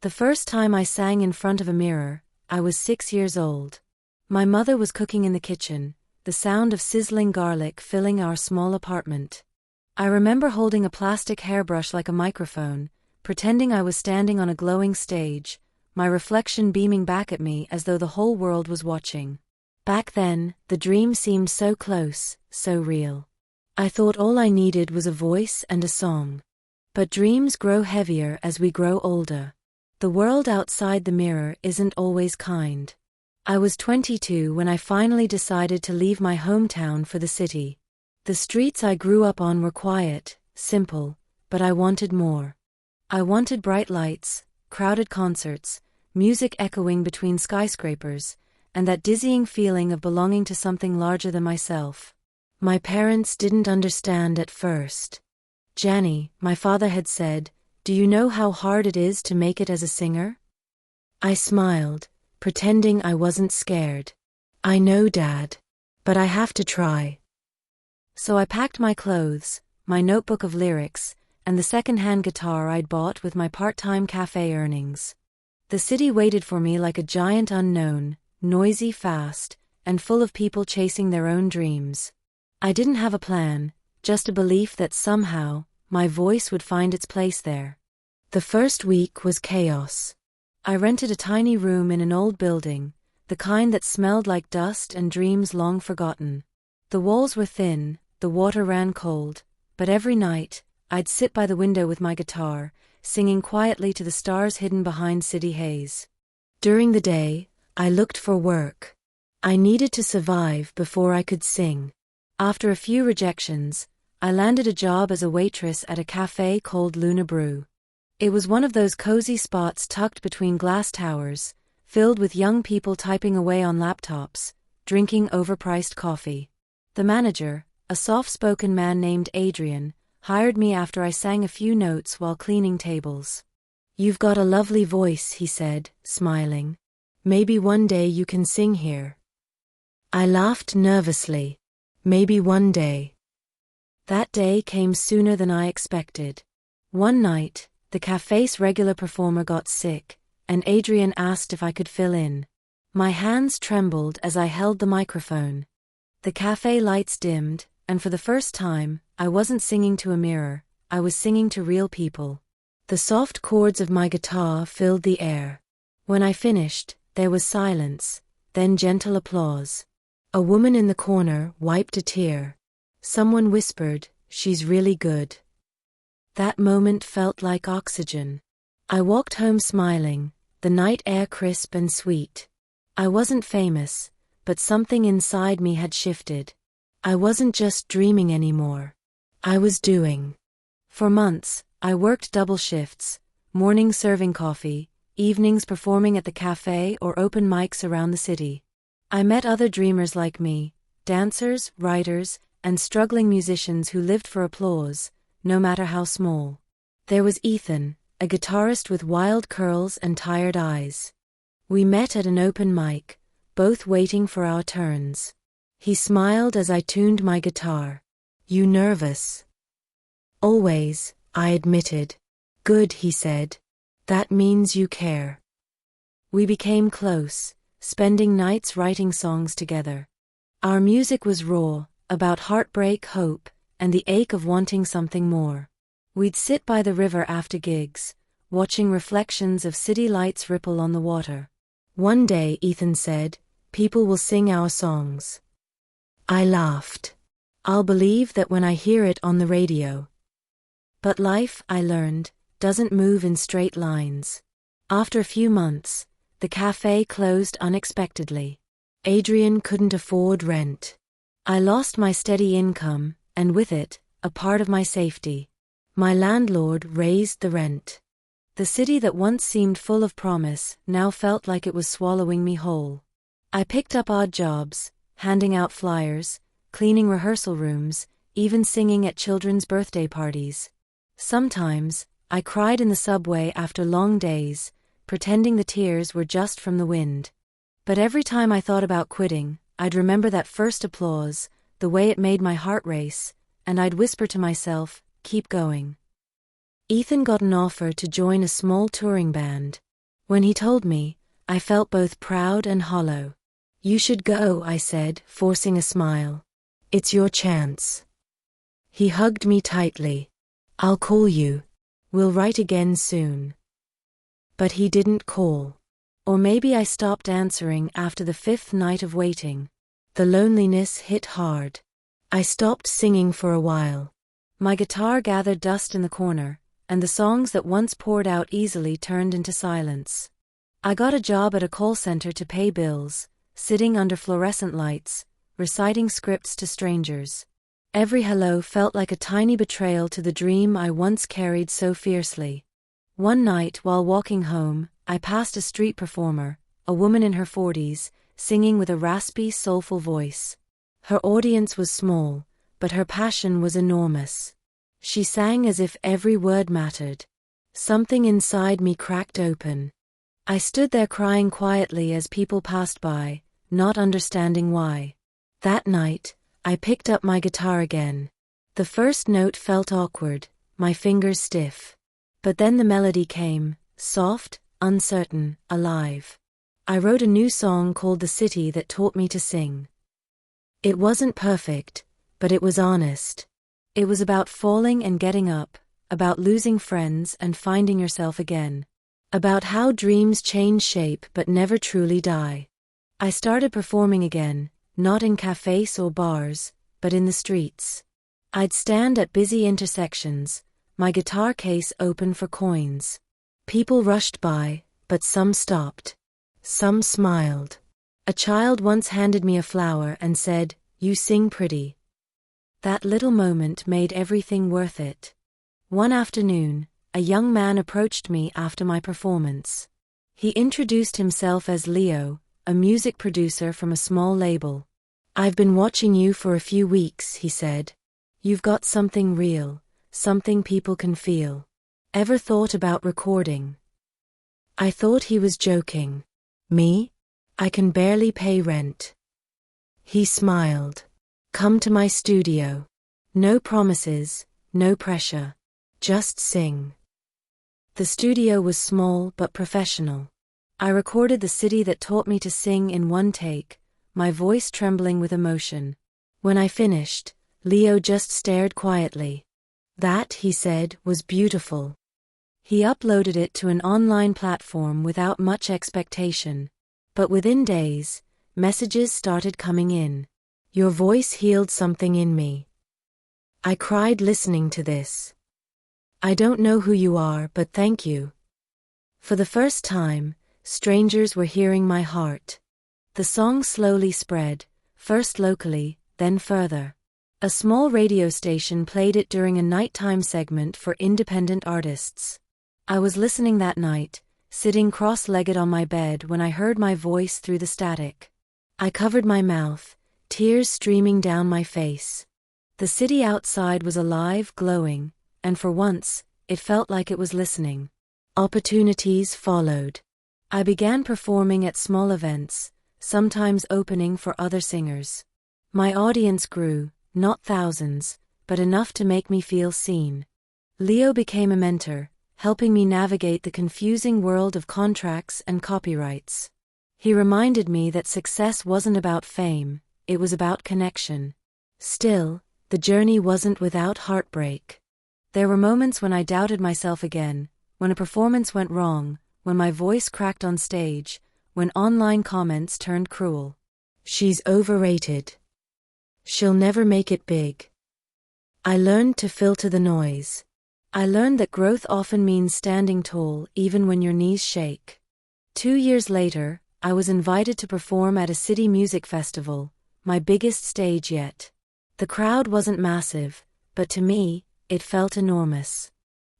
The first time I sang in front of a mirror, I was 6 years old. My mother was cooking in the kitchen, the sound of sizzling garlic filling our small apartment. I remember holding a plastic hairbrush like a microphone, pretending I was standing on a glowing stage, my reflection beaming back at me as though the whole world was watching. Back then, the dream seemed so close, so real. I thought all I needed was a voice and a song. But dreams grow heavier as we grow older. The world outside the mirror isn't always kind. I was 22 when I finally decided to leave my hometown for the city. The streets I grew up on were quiet, simple, but I wanted more. I wanted bright lights, crowded concerts, music echoing between skyscrapers, and that dizzying feeling of belonging to something larger than myself. My parents didn't understand at first. "Janny," my father had said, "do you know how hard it is to make it as a singer?" I smiled, pretending I wasn't scared. "I know, Dad. But I have to try." So I packed my clothes, my notebook of lyrics, and the second-hand guitar I'd bought with my part-time cafe earnings. The city waited for me like a giant unknown, noisy, fast, and full of people chasing their own dreams. I didn't have a plan, just a belief that somehow, my voice would find its place there. The first week was chaos. I rented a tiny room in an old building, the kind that smelled like dust and dreams long forgotten. The walls were thin, the water ran cold, but every night, I'd sit by the window with my guitar, singing quietly to the stars hidden behind city haze. During the day, I looked for work. I needed to survive before I could sing. After a few rejections, I landed a job as a waitress at a cafe called Luna Brew. It was one of those cozy spots tucked between glass towers, filled with young people typing away on laptops, drinking overpriced coffee. The manager, a soft-spoken man named Adrian, hired me after I sang a few notes while cleaning tables. "You've got a lovely voice," he said, smiling. "Maybe one day you can sing here." I laughed nervously. Maybe one day. That day came sooner than I expected. One night, the cafe's regular performer got sick, and Adrian asked if I could fill in. My hands trembled as I held the microphone. The cafe lights dimmed, and for the first time, I wasn't singing to a mirror, I was singing to real people. The soft chords of my guitar filled the air. When I finished, there was silence, then gentle applause. A woman in the corner wiped a tear. Someone whispered, "She's really good." That moment felt like oxygen. I walked home smiling, the night air crisp and sweet. I wasn't famous, but something inside me had shifted. I wasn't just dreaming anymore. I was doing. For months, I worked double shifts, mornings serving coffee, evenings performing at the cafe or open mics around the city. I met other dreamers like me, dancers, writers, and struggling musicians who lived for applause, no matter how small. There was Ethan, a guitarist with wild curls and tired eyes. We met at an open mic, both waiting for our turns. He smiled as I tuned my guitar. "You nervous?" "Always," I admitted. "Good," he said. "That means you care." We became close, spending nights writing songs together. Our music was raw, about heartbreak, hope, and the ache of wanting something more. We'd sit by the river after gigs, watching reflections of city lights ripple on the water. One day, Ethan said, "People will sing our songs." I laughed. "I'll believe that when I hear it on the radio." But life, I learned, doesn't move in straight lines. After a few months, the cafe closed unexpectedly. Adrian couldn't afford rent. I lost my steady income, and with it, a part of my safety. My landlord raised the rent. The city that once seemed full of promise now felt like it was swallowing me whole. I picked up odd jobs, handing out flyers, cleaning rehearsal rooms, even singing at children's birthday parties. Sometimes, I cried in the subway after long days, pretending the tears were just from the wind. But every time I thought about quitting, I'd remember that first applause, the way it made my heart race, and I'd whisper to myself, "Keep going." Ethan got an offer to join a small touring band. When he told me, I felt both proud and hollow. "You should go," I said, forcing a smile. "It's your chance." He hugged me tightly. "I'll call you. We'll write again soon." But he didn't call. Or maybe I stopped answering after the 5th night of waiting. The loneliness hit hard. I stopped singing for a while. My guitar gathered dust in the corner, and the songs that once poured out easily turned into silence. I got a job at a call center to pay bills, sitting under fluorescent lights, reciting scripts to strangers. Every hello felt like a tiny betrayal to the dream I once carried so fiercely. One night, while walking home, I passed a street performer, a woman in her 40s, singing with a raspy, soulful voice. Her audience was small, but her passion was enormous. She sang as if every word mattered. Something inside me cracked open. I stood there crying quietly as people passed by, not understanding why. That night, I picked up my guitar again. The first note felt awkward, my fingers stiff. But then the melody came, soft, uncertain, alive. I wrote a new song called "The City That Taught Me to Sing." It wasn't perfect, but it was honest. It was about falling and getting up, about losing friends and finding yourself again. About how dreams change shape but never truly die. I started performing again, not in cafes or bars, but in the streets. I'd stand at busy intersections, my guitar case open for coins. People rushed by, but some stopped. Some smiled. A child once handed me a flower and said, "You sing pretty." That little moment made everything worth it. One afternoon, a young man approached me after my performance. He introduced himself as Leo, a music producer from a small label. "I've been watching you for a few weeks," he said. "You've got something real, something people can feel. Ever thought about recording?" I thought he was joking. Me? I can barely pay rent. He smiled. "Come to my studio. No promises, no pressure. Just sing." The studio was small but professional. I recorded "The City That Taught Me to Sing" in one take, my voice trembling with emotion. When I finished, Leo just stared quietly. "That," he said, "was beautiful." He uploaded it to an online platform without much expectation. But within days, messages started coming in. "Your voice healed something in me. I cried listening to this. I don't know who you are, but thank you." For the first time, strangers were hearing my heart. The song slowly spread, first locally, then further. A small radio station played it during a nighttime segment for independent artists. I was listening that night, sitting cross-legged on my bed when I heard my voice through the static. I covered my mouth, tears streaming down my face. The city outside was alive, glowing, and for once, it felt like it was listening. Opportunities followed. I began performing at small events, sometimes opening for other singers. My audience grew, not thousands, but enough to make me feel seen. Leo became a mentor, helping me navigate the confusing world of contracts and copyrights. He reminded me that success wasn't about fame, it was about connection. Still, the journey wasn't without heartbreak. There were moments when I doubted myself again, when a performance went wrong, when my voice cracked on stage, when online comments turned cruel. "She's overrated. She'll never make it big." I learned to filter the noise. I learned that growth often means standing tall even when your knees shake. 2 years later, I was invited to perform at a city music festival, my biggest stage yet. The crowd wasn't massive, but to me, it felt enormous.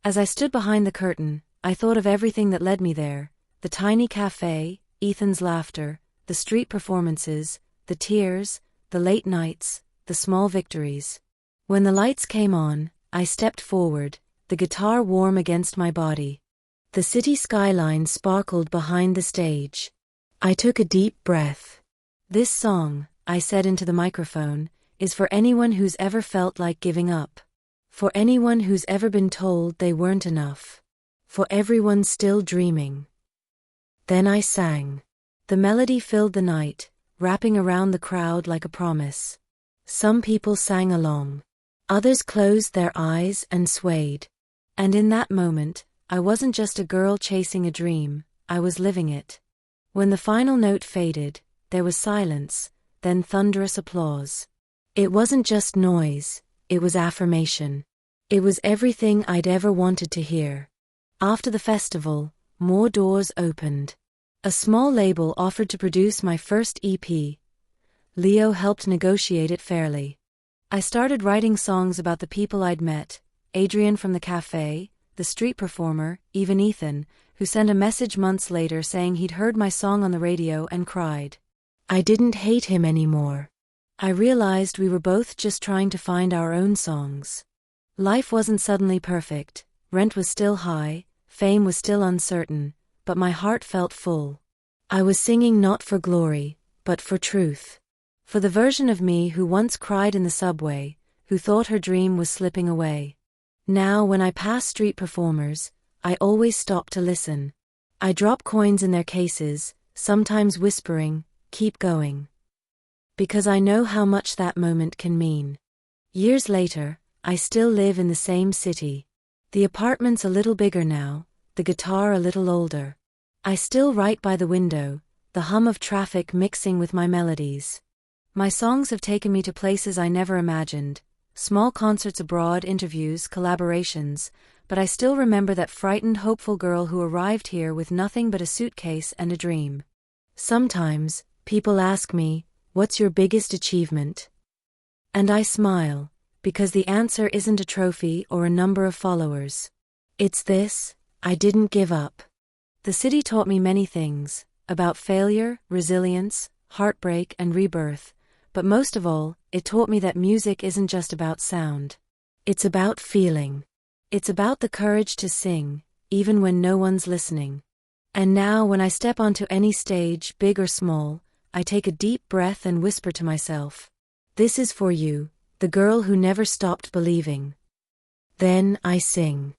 As I stood behind the curtain, I thought of everything that led me there: the tiny cafe, Ethan's laughter, the street performances, the tears, the late nights, the small victories. When the lights came on, I stepped forward, the guitar warm against my body. The city skyline sparkled behind the stage. I took a deep breath. "This song," I said into the microphone, "is for anyone who's ever felt like giving up. For anyone who's ever been told they weren't enough. For everyone still dreaming." Then I sang. The melody filled the night, wrapping around the crowd like a promise. Some people sang along. Others closed their eyes and swayed. And in that moment, I wasn't just a girl chasing a dream, I was living it. When the final note faded, there was silence, then thunderous applause. It wasn't just noise, it was affirmation. It was everything I'd ever wanted to hear. After the festival, more doors opened. A small label offered to produce my first EP. Leo helped negotiate it fairly. I started writing songs about the people I'd met, Adrian from the cafe, the street performer, even Ethan, who sent a message months later saying he'd heard my song on the radio and cried. I didn't hate him anymore. I realized we were both just trying to find our own songs. Life wasn't suddenly perfect, rent was still high, fame was still uncertain, but my heart felt full. I was singing not for glory, but for truth. For the version of me who once cried in the subway, who thought her dream was slipping away. Now when I pass street performers, I always stop to listen. I drop coins in their cases, sometimes whispering, "Keep going." Because I know how much that moment can mean. Years later, I still live in the same city. The apartment's a little bigger now, the guitar a little older. I still write by the window, the hum of traffic mixing with my melodies. My songs have taken me to places I never imagined, small concerts abroad, interviews, collaborations, but I still remember that frightened, hopeful girl who arrived here with nothing but a suitcase and a dream. Sometimes, people ask me, "What's your biggest achievement?" And I smile, because the answer isn't a trophy or a number of followers. It's this: I didn't give up. The city taught me many things, about failure, resilience, heartbreak, and rebirth, but most of all, it taught me that music isn't just about sound. It's about feeling. It's about the courage to sing, even when no one's listening. And now when I step onto any stage, big or small, I take a deep breath and whisper to myself, "This is for you, the girl who never stopped believing." Then I sing.